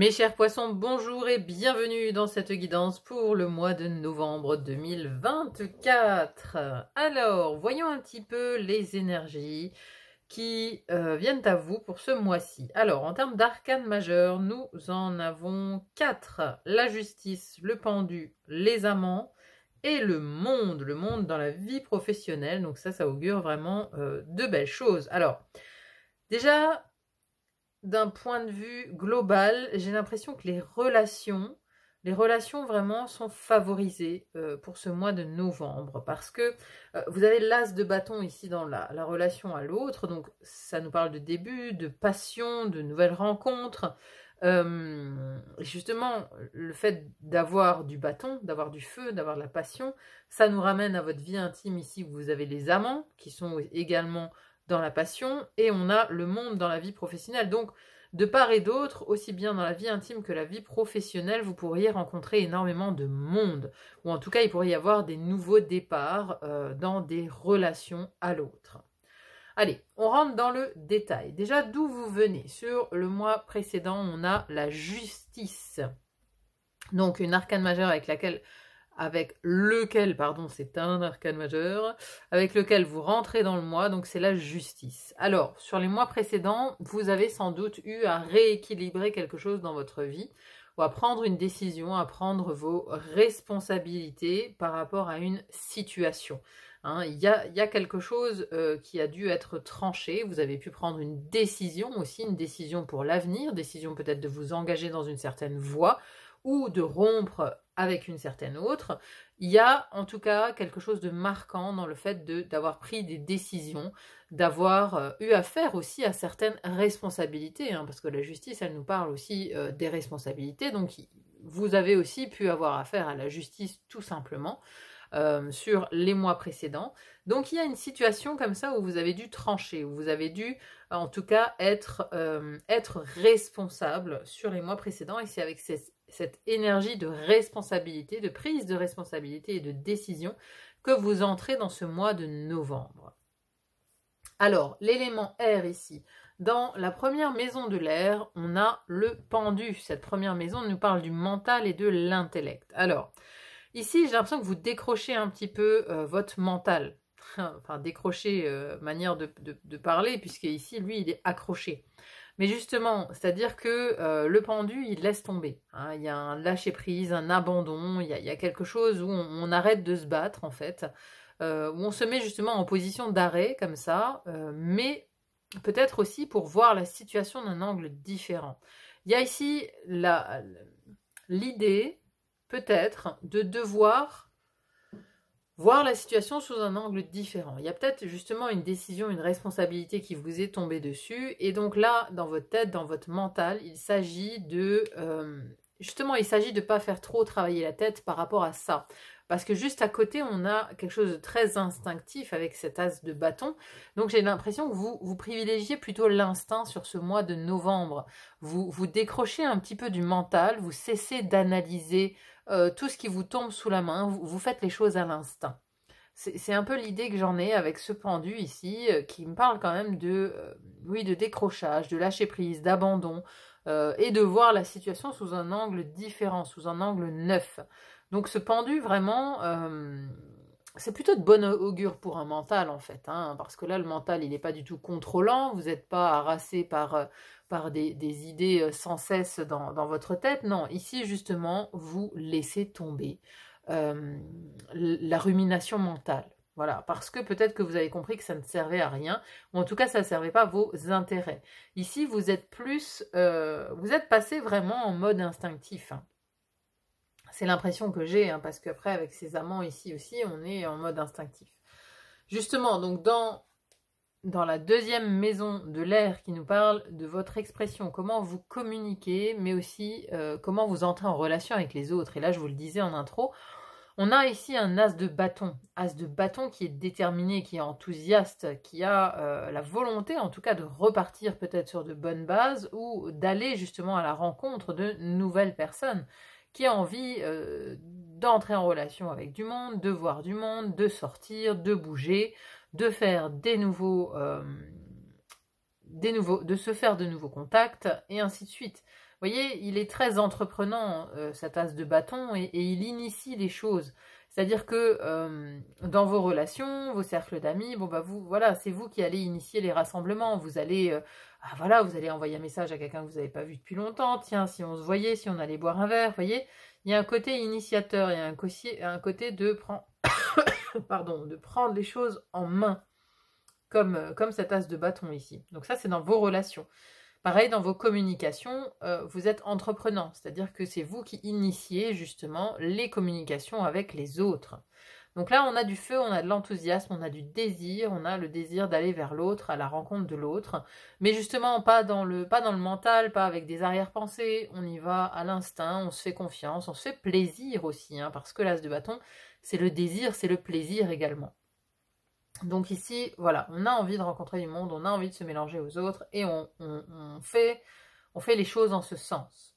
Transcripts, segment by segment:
Mes chers poissons, bonjour et bienvenue dans cette guidance pour le mois de novembre 2024. Alors, voyons un petit peu les énergies qui viennent à vous pour ce mois-ci. Alors, en termes d'arcanes majeures, nous en avons 4. La justice, le pendu, les amants et le monde dans la vie professionnelle. Donc ça augure vraiment de belles choses. Alors, déjà, d'un point de vue global, j'ai l'impression que les relations vraiment sont favorisées pour ce mois de novembre parce que vous avez l'as de bâton ici dans la relation à l'autre, donc ça nous parle de début, de passion, de nouvelles rencontres. Justement, le fait d'avoir du bâton, d'avoir du feu, d'avoir de la passion, ça nous ramène à votre vie intime ici où vous avez les amants qui sont également dans la passion, et on a le monde dans la vie professionnelle. Donc, de part et d'autre, aussi bien dans la vie intime que la vie professionnelle, vous pourriez rencontrer énormément de monde, ou en tout cas, il pourrait y avoir des nouveaux départs dans des relations à l'autre. Allez, on rentre dans le détail. Déjà, d'où vous venez? Sur le mois précédent, on a la justice. Donc, une arcane majeure avec lequel c'est un arcane majeur, avec lequel vous rentrez dans le mois, donc c'est la justice. Alors, sur les mois précédents, vous avez sans doute eu à rééquilibrer quelque chose dans votre vie, ou à prendre une décision, à prendre vos responsabilités par rapport à une situation. Il y a quelque chose qui a dû être tranché, vous avez pu prendre une décision aussi, une décision pour l'avenir, décision peut-être de vous engager dans une certaine voie, ou de rompre avec une certaine autre. Il y a en tout cas quelque chose de marquant dans le fait d'avoir pris des décisions, d'avoir eu affaire aussi à certaines responsabilités, parce que la justice, elle nous parle aussi des responsabilités, donc vous avez aussi pu avoir affaire à la justice tout simplement sur les mois précédents. Donc il y a une situation comme ça où vous avez dû trancher, où vous avez dû en tout cas être responsable sur les mois précédents, et c'est avec cette énergie de responsabilité, de prise de responsabilité et de décision que vous entrez dans ce mois de novembre. Alors, l'élément air ici, dans la première maison de l'air, on a le pendu. Cette première maison nous parle du mental et de l'intellect. Alors, ici, j'ai l'impression que vous décrochez un petit peu votre mental. Enfin, décrocher, manière de parler, puisque ici, lui, il est accroché. Mais justement, c'est-à-dire que le pendu, il laisse tomber. Il y a un lâcher-prise, un abandon, il y a quelque chose où on arrête de se battre, en fait, où on se met justement en position d'arrêt, comme ça, mais peut-être aussi pour voir la situation d'un angle différent. Il y a ici l'idée, peut-être, de devoir voir la situation sous un angle différent. Il y a peut-être justement une décision, une responsabilité qui vous est tombée dessus, et donc là, dans votre tête, dans votre mental, il s'agit de ne pas faire trop travailler la tête par rapport à ça. Parce que juste à côté, on a quelque chose de très instinctif avec cet as de bâton. Donc j'ai l'impression que vous privilégiez plutôt l'instinct sur ce mois de novembre. Vous décrochez un petit peu du mental, vous cessez d'analyser tout ce qui vous tombe sous la main, vous faites les choses à l'instinct. C'est un peu l'idée que j'en ai avec ce pendu ici, qui me parle quand même de décrochage, de lâcher prise, d'abandon, et de voir la situation sous un angle différent, sous un angle neuf. Donc ce pendu, vraiment, c'est plutôt de bon augure pour un mental, en fait, parce que là, le mental, il n'est pas du tout contrôlant, vous n'êtes pas harassé par des idées sans cesse dans votre tête. Non, ici, justement, vous laissez tomber la rumination mentale. Voilà, parce que peut-être que vous avez compris que ça ne servait à rien, ou en tout cas, ça ne servait pas à vos intérêts. Ici, vous êtes passé vraiment en mode instinctif. C'est l'impression que j'ai, parce qu'après, avec ces amants ici aussi, on est en mode instinctif. Justement, donc dans la deuxième maison de l'air qui nous parle de votre expression, comment vous communiquez, mais aussi comment vous entrez en relation avec les autres. Et là, je vous le disais en intro, on a ici un as de bâton qui est déterminé, qui est enthousiaste, qui a la volonté en tout cas de repartir peut-être sur de bonnes bases ou d'aller justement à la rencontre de nouvelles personnes, qui a envie d'entrer en relation avec du monde, de voir du monde, de sortir, de bouger, de faire des de se faire de nouveaux contacts, et ainsi de suite. Vous voyez, il est très entreprenant, cet as de bâton, et il initie les choses. C'est-à-dire que dans vos relations, vos cercles d'amis, bon bah voilà, c'est vous qui allez initier les rassemblements. Vous allez, voilà, vous allez envoyer un message à quelqu'un que vous n'avez pas vu depuis longtemps. Tiens, si on se voyait, si on allait boire un verre, vous voyez, il y a un côté initiateur, il y a un côté de pardon, de prendre les choses en main, comme cet as de bâton ici. Donc ça, c'est dans vos relations. Pareil, dans vos communications, vous êtes entreprenant, c'est-à-dire que c'est vous qui initiez justement les communications avec les autres. Donc là, on a du feu, on a de l'enthousiasme, on a du désir, on a le désir d'aller vers l'autre, à la rencontre de l'autre, mais justement pas dans le mental, pas avec des arrière-pensées, on y va à l'instinct, on se fait confiance, on se fait plaisir aussi, hein, parce que l'as de bâton, c'est le désir, c'est le plaisir également. Donc ici, voilà, on a envie de rencontrer du monde, on a envie de se mélanger aux autres, et on fait les choses en ce sens.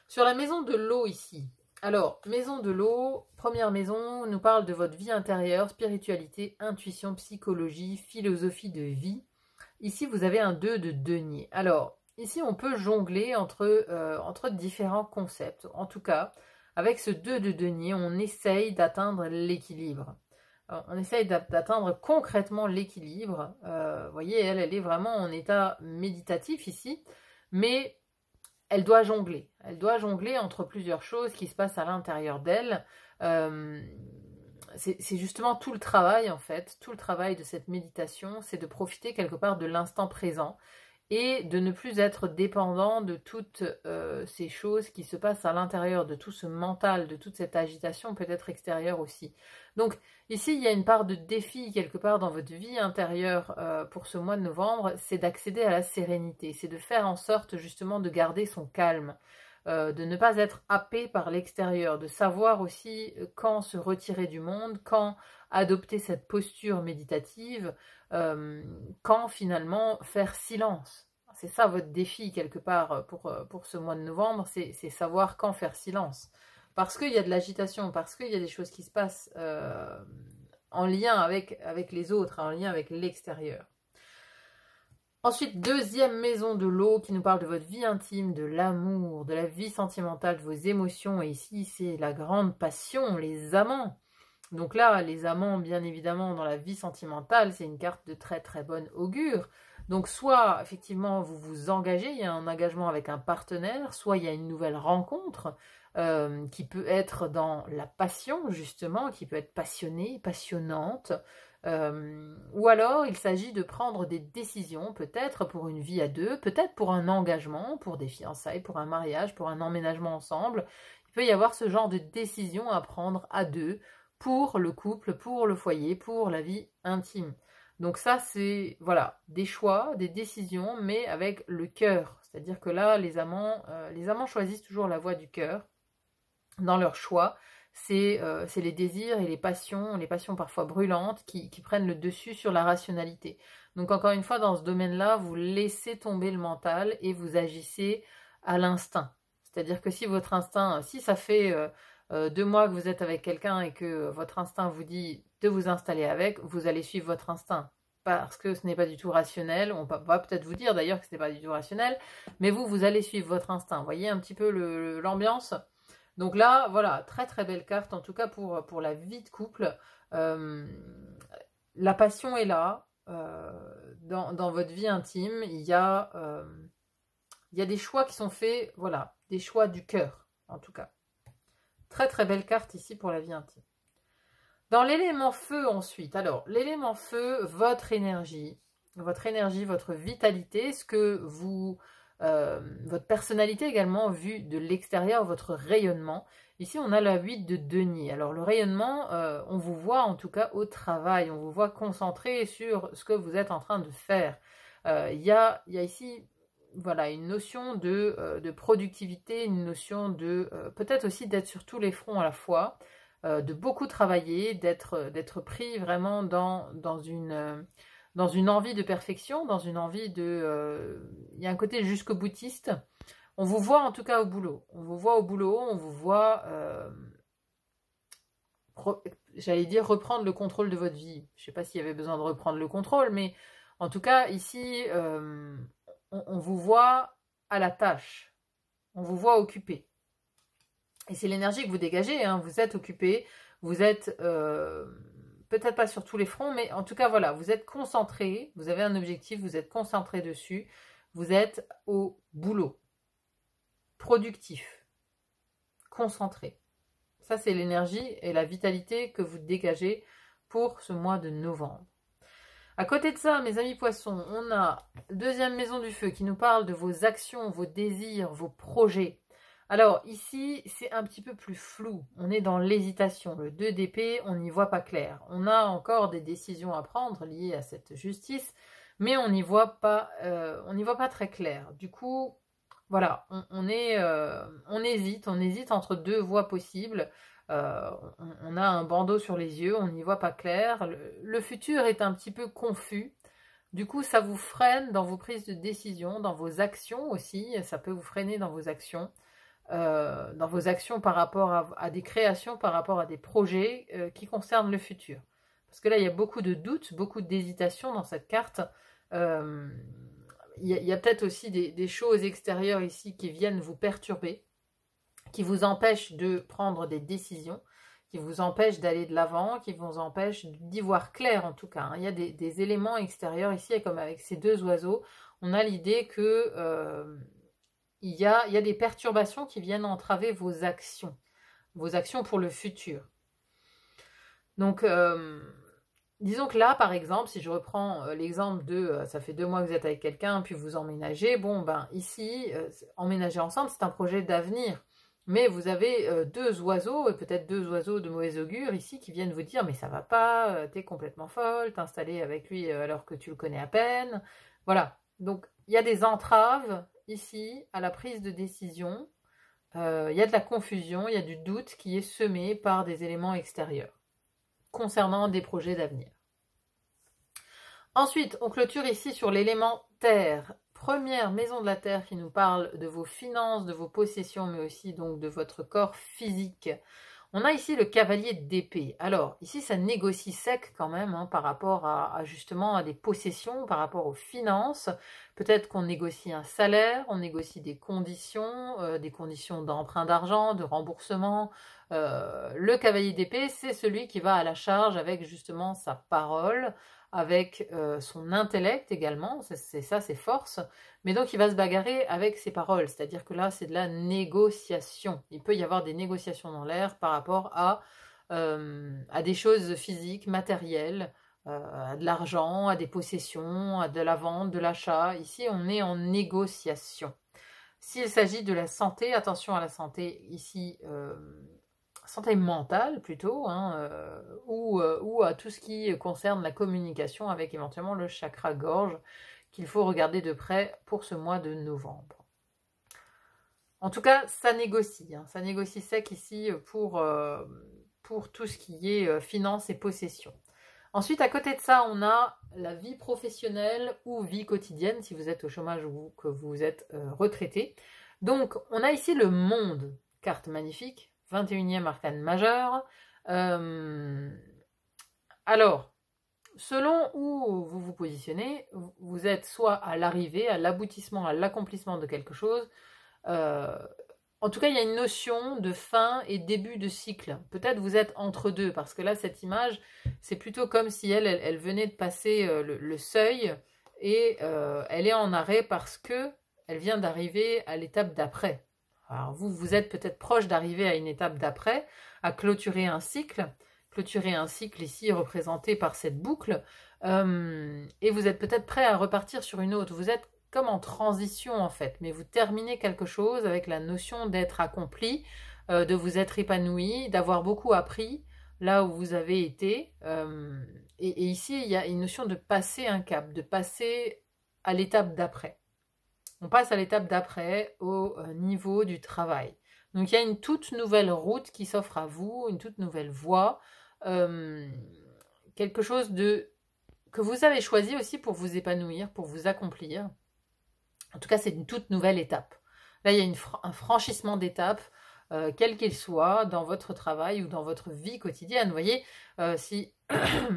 Sur la maison de l'eau ici, alors, maison de l'eau, première maison, nous parle de votre vie intérieure, spiritualité, intuition, psychologie, philosophie de vie. Ici, vous avez un 2 de denier. Alors, ici, on peut jongler entre différents concepts. En tout cas, avec ce 2 de denier, on essaye d'atteindre l'équilibre. On essaye d'atteindre concrètement l'équilibre. Vous voyez, elle est vraiment en état méditatif ici, mais elle doit jongler. Elle doit jongler entre plusieurs choses qui se passent à l'intérieur d'elle. C'est justement tout le travail, en fait. Tout le travail de cette méditation, c'est de profiter quelque part de l'instant présent et de ne plus être dépendant de toutes ces choses qui se passent à l'intérieur, de tout ce mental, de toute cette agitation peut-être extérieure aussi. Donc ici, il y a une part de défi quelque part dans votre vie intérieure pour ce mois de novembre, c'est d'accéder à la sérénité, c'est de faire en sorte justement de garder son calme, de ne pas être happé par l'extérieur, de savoir aussi quand se retirer du monde, quand adopter cette posture méditative, quand finalement faire silence. C'est ça votre défi quelque part pour ce mois de novembre, c'est savoir quand faire silence. Parce qu'il y a de l'agitation, parce qu'il y a des choses qui se passent en lien avec les autres, en lien avec l'extérieur. Ensuite, deuxième maison de l'eau qui nous parle de votre vie intime, de l'amour, de la vie sentimentale, de vos émotions. Et ici, c'est la grande passion, les amants. Donc là, les amants, bien évidemment, dans la vie sentimentale, c'est une carte de très très bonne augure. Donc soit, effectivement, vous vous engagez, il y a un engagement avec un partenaire, soit il y a une nouvelle rencontre qui peut être dans la passion, justement, qui peut être passionnée, passionnante. Ou alors, il s'agit de prendre des décisions, peut-être pour une vie à deux, peut-être pour un engagement, pour des fiançailles, pour un mariage, pour un emménagement ensemble. Il peut y avoir ce genre de décision à prendre à deux, pour le couple, pour le foyer, pour la vie intime. Donc ça, c'est voilà, des choix, des décisions, mais avec le cœur. C'est-à-dire que là, les amants choisissent toujours la voie du cœur dans leur choix. C'est les désirs et les passions parfois brûlantes qui prennent le dessus sur la rationalité. Donc encore une fois, dans ce domaine-là, vous laissez tomber le mental et vous agissez à l'instinct. C'est-à-dire que si votre instinct, si ça fait 2 mois que vous êtes avec quelqu'un et que votre instinct vous dit de vous installer avec, vous allez suivre votre instinct. Parce que ce n'est pas du tout rationnel, on va peut-être vous dire d'ailleurs que ce n'est pas du tout rationnel, mais vous allez suivre votre instinct. Vous voyez un petit peu l'ambiance. Donc là, voilà, très très belle carte, en tout cas pour la vie de couple. La passion est là, dans votre vie intime, il y a des choix qui sont faits, voilà, des choix du cœur, en tout cas. Très très belle carte ici pour la vie intime. Dans l'élément feu ensuite, alors l'élément feu, votre énergie, votre vitalité, ce que vous, votre personnalité également vue de l'extérieur, votre rayonnement. Ici on a la 8 de denier. Alors le rayonnement, on vous voit en tout cas au travail, on vous voit concentré sur ce que vous êtes en train de faire. Il y a ici voilà, une notion de productivité, une notion de peut-être aussi d'être sur tous les fronts à la fois, de beaucoup travailler, d'être pris vraiment dans une envie de perfection, dans une envie de... il y a un côté jusqu'au boutiste. On vous voit en tout cas au boulot. On vous voit au boulot, on vous voit, j'allais dire, reprendre le contrôle de votre vie. Je ne sais pas s'il y avait besoin de reprendre le contrôle, mais En tout cas, ici, on vous voit à la tâche. On vous voit occupé. Et c'est l'énergie que vous dégagez, hein. Vous êtes occupé, vous êtes peut-être pas sur tous les fronts, mais en tout cas, voilà, vous êtes concentré, vous avez un objectif, vous êtes concentré dessus, vous êtes au boulot, productif, concentré. Ça, c'est l'énergie et la vitalité que vous dégagez pour ce mois de novembre. À côté de ça, mes amis poissons, on a deuxième maison du feu qui nous parle de vos actions, vos désirs, vos projets. Alors ici, c'est un petit peu plus flou. On est dans l'hésitation. Le 2 d'épée, on n'y voit pas clair. On a encore des décisions à prendre liées à cette justice, mais on n'y voit pas très clair. Du coup, voilà, on hésite entre deux voies possibles. On a un bandeau sur les yeux, on n'y voit pas clair. Le futur est un petit peu confus. Du coup, ça vous freine dans vos prises de décision, dans vos actions aussi. Ça peut vous freiner dans vos actions. Par rapport à des créations, par rapport à des projets qui concernent le futur. Parce que là, il y a beaucoup de doutes, beaucoup d'hésitations dans cette carte. Il y a peut-être aussi des choses extérieures ici qui viennent vous perturber, qui vous empêchent de prendre des décisions, qui vous empêchent d'aller de l'avant, qui vous empêchent d'y voir clair en tout cas. Hein. Il y a des éléments extérieurs ici, comme avec ces deux oiseaux. On a l'idée que... il y a des perturbations qui viennent entraver vos actions pour le futur. Donc, disons que là, par exemple, si je reprends l'exemple de ça fait 2 mois que vous êtes avec quelqu'un, puis vous emménagez, bon, ben ici, emménager ensemble, c'est un projet d'avenir. Mais vous avez 2 oiseaux, et peut-être 2 oiseaux de mauvais augure ici, qui viennent vous dire, mais ça va pas, t'es complètement folle, t'installer avec lui alors que tu le connais à peine. Voilà, donc il y a des entraves ici, à la prise de décision, il y a de la confusion, il y a du doute qui est semé par des éléments extérieurs concernant des projets d'avenir. Ensuite, on clôture ici sur l'élément terre. Première maison de la terre qui nous parle de vos finances, de vos possessions, mais aussi donc de votre corps physique. On a ici le cavalier d'épée. Alors, ici, ça négocie sec quand même hein, par rapport justement à des possessions, par rapport aux finances. Peut-être qu'on négocie un salaire, on négocie des conditions d'emprunt d'argent, de remboursement. Le cavalier d'épée, c'est celui qui va à la charge avec justement sa parole, avec son intellect également, c'est ça ses forces, mais donc il va se bagarrer avec ses paroles, c'est-à-dire que là c'est de la négociation. Il peut y avoir des négociations dans l'air par rapport à des choses physiques, matérielles, à de l'argent, à des possessions, à de la vente, de l'achat. Ici on est en négociation. S'il s'agit de la santé, attention à la santé ici, santé mentale plutôt, hein, ou à tout ce qui concerne la communication avec éventuellement le chakra gorge qu'il faut regarder de près pour ce mois de novembre. En tout cas, ça négocie, hein, ça négocie sec ici pour tout ce qui est finances et possessions. Ensuite, à côté de ça, on a la vie professionnelle ou vie quotidienne, si vous êtes au chômage ou que vous êtes retraité. Donc, on a ici le monde, carte magnifique, 21e arcane majeur. Alors, selon où vous vous positionnez, vous êtes soit à l'arrivée, à l'aboutissement, à l'accomplissement de quelque chose. En tout cas, il y a une notion de fin et début de cycle. Peut-être vous êtes entre deux, parce que là, cette image, c'est plutôt comme si elle venait de passer le seuil et elle est en arrêt parce que elle vient d'arriver à l'étape d'après. Alors vous êtes peut-être proche d'arriver à une étape d'après, à clôturer un cycle ici représenté par cette boucle, et vous êtes peut-être prêt à repartir sur une autre. Vous êtes comme en transition en fait, mais vous terminez quelque chose avec la notion d'être accompli, de vous être épanoui, d'avoir beaucoup appris là où vous avez été, et ici il y a une notion de passer un cap, de passer à l'étape d'après. On passe à l'étape d'après au niveau du travail. Donc il y a une toute nouvelle route qui s'offre à vous, une toute nouvelle voie, quelque chose que vous avez choisi aussi pour vous épanouir, pour vous accomplir. En tout cas, c'est une toute nouvelle étape. Là, il y a un franchissement d'étape, quel qu'il soit, dans votre travail ou dans votre vie quotidienne. Vous voyez, si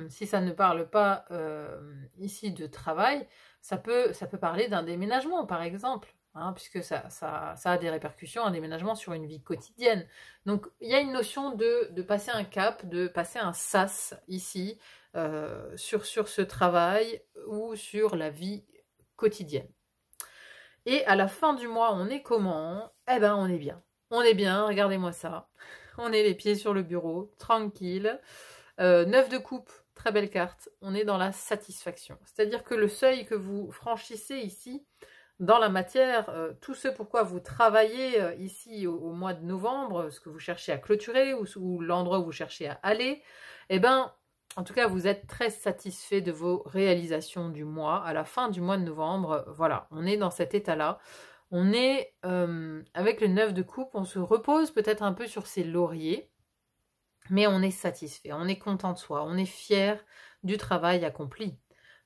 si ça ne parle pas ici de travail, ça peut parler d'un déménagement, par exemple, hein, puisque ça a des répercussions, un déménagement sur une vie quotidienne. Donc, il y a une notion de passer un cap, de passer un sas ici, sur ce travail ou sur la vie quotidienne. Et à la fin du mois, on est comment? Eh ben, on est bien. On est bien, regardez-moi ça. On est les pieds sur le bureau, tranquille. 9 de coupe, très belle carte. On est dans la satisfaction. C'est-à-dire que le seuil que vous franchissez ici, dans la matière, tout ce pourquoi vous travaillez ici au mois de novembre, ce que vous cherchez à clôturer ou l'endroit où vous cherchez à aller, eh ben, en tout cas, vous êtes très satisfait de vos réalisations du mois. À la fin du mois de novembre, voilà, on est dans cet état-là. On est, avec le 9 de coupe, on se repose peut-être un peu sur ses lauriers, mais on est satisfait, on est content de soi, on est fier du travail accompli.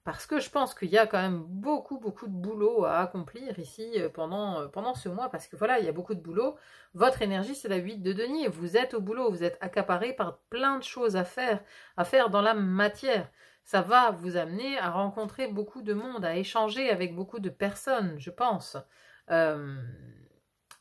Parce que je pense qu'il y a quand même beaucoup de boulot à accomplir ici pendant ce mois, parce que voilà, il y a beaucoup de boulot. Votre énergie, c'est la 8 de denier. Vous êtes au boulot, vous êtes accaparé par plein de choses à faire dans la matière. Ça va vous amener à rencontrer beaucoup de monde, à échanger avec beaucoup de personnes, je pense.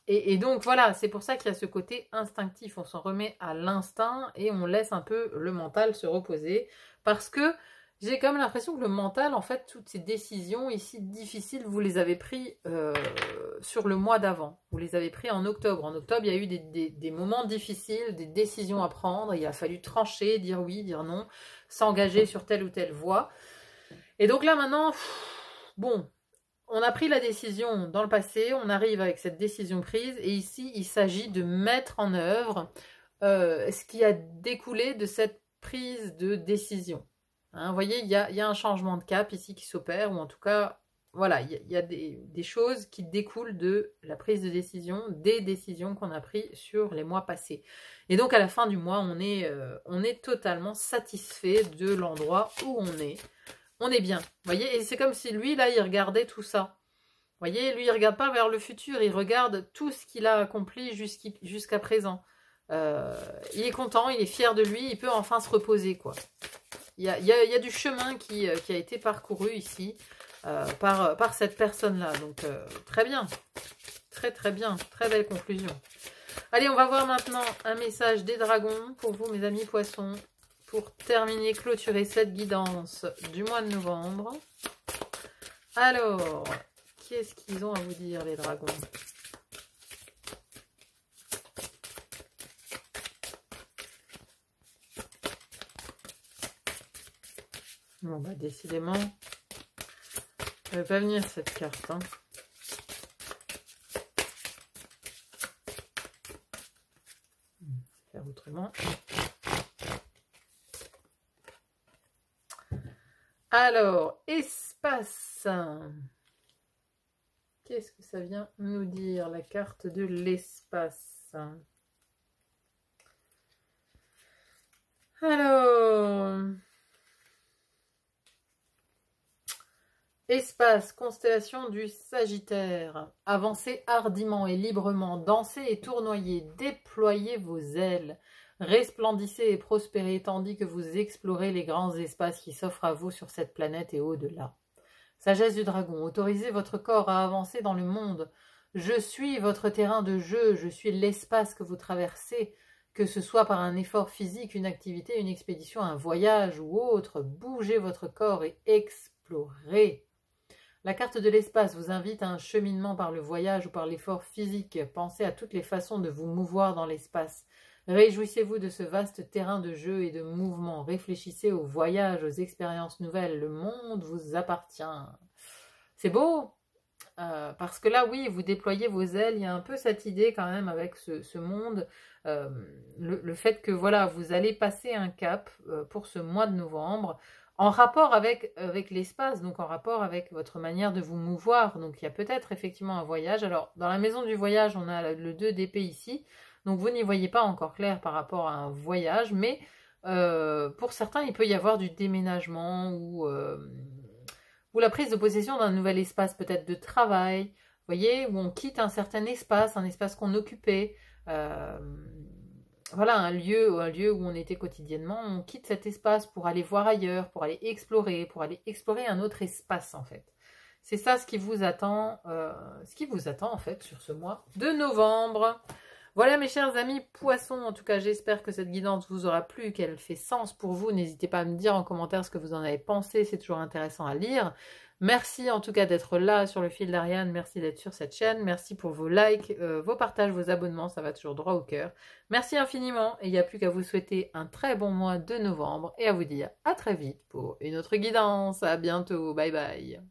Et donc voilà, c'est pour ça qu'il y a ce côté instinctif. On s'en remet à l'instinct et on laisse un peu le mental se reposer, parce que j'ai quand même l'impression que le mental, en fait, toutes ces décisions ici difficiles, vous les avez prises sur le mois d'avant. Vous les avez prises en octobre. En octobre, il y a eu des moments difficiles, des décisions à prendre. Il a fallu trancher, dire oui, dire non, s'engager sur telle ou telle voie. Et donc là, maintenant, bon, on a pris la décision dans le passé, on arrive avec cette décision prise, et ici, il s'agit de mettre en œuvre ce qui a découlé de cette prise de décision. Hein, vous voyez, il y a un changement de cap ici qui s'opère, ou en tout cas, voilà, il y a des choses qui découlent de la prise de décision, des décisions qu'on a prises sur les mois passés. Et donc, à la fin du mois, on est totalement satisfait de l'endroit où on est. On est bien, vous voyez, et c'est comme si lui, là, il regardait tout ça. Vous voyez, lui, il ne regarde pas vers le futur, il regarde tout ce qu'il a accompli jusqu'à présent. Il est content, il est fier de lui, il peut enfin se reposer, quoi. Il y a du chemin qui a été parcouru ici par cette personne-là. Donc, très bien. Très bien. Très belle conclusion. Allez, on va voir maintenant un message des dragons pour vous, mes amis poissons, pour terminer, clôturer cette guidance du mois de novembre. Alors, qu'est-ce qu'ils ont à vous dire, les dragons ? Bon, bah, décidément, elle ne va pas venir, cette carte. Hein. Faire autrement. Alors, espace. Qu'est-ce que ça vient nous dire, la carte de l'espace? Alors... Espace, constellation du Sagittaire. Avancez hardiment et librement, dansez et tournoyez, déployez vos ailes, resplendissez et prospérez tandis que vous explorez les grands espaces qui s'offrent à vous sur cette planète et au-delà. Sagesse du dragon, autorisez votre corps à avancer dans le monde. Je suis votre terrain de jeu, je suis l'espace que vous traversez, que ce soit par un effort physique, une activité, une expédition, un voyage ou autre. Bougez votre corps et explorez. La carte de l'espace vous invite à un cheminement par le voyage ou par l'effort physique. Pensez à toutes les façons de vous mouvoir dans l'espace. Réjouissez-vous de ce vaste terrain de jeu et de mouvement. Réfléchissez au voyage, aux expériences nouvelles. Le monde vous appartient. C'est beau parce que là, oui, vous déployez vos ailes. Il y a un peu cette idée quand même avec ce monde. Le fait que voilà, vous allez passer un cap pour ce mois de novembre. En rapport avec l'espace, donc en rapport avec votre manière de vous mouvoir. Donc il y a peut-être effectivement un voyage. Alors dans la maison du voyage, on a le 2 d'épée ici. Donc vous n'y voyez pas encore clair par rapport à un voyage. Mais pour certains, il peut y avoir du déménagement ou la prise de possession d'un nouvel espace peut-être de travail. Vous voyez, où on quitte un certain espace, un espace qu'on occupait. voilà, un lieu où on était quotidiennement, on quitte cet espace pour aller voir ailleurs, pour aller explorer un autre espace en fait. C'est ça ce qui vous attend en fait sur ce mois de novembre. Voilà mes chers amis poissons, en tout cas j'espère que cette guidance vous aura plu, qu'elle fait sens pour vous. N'hésitez pas à me dire en commentaire ce que vous en avez pensé, c'est toujours intéressant à lire. Merci en tout cas d'être là sur le fil d'Ariane, merci d'être sur cette chaîne, merci pour vos likes, vos partages, vos abonnements, ça va toujours droit au cœur. Merci infiniment et il n'y a plus qu'à vous souhaiter un très bon mois de novembre et à vous dire à très vite pour une autre guidance. À bientôt, bye bye.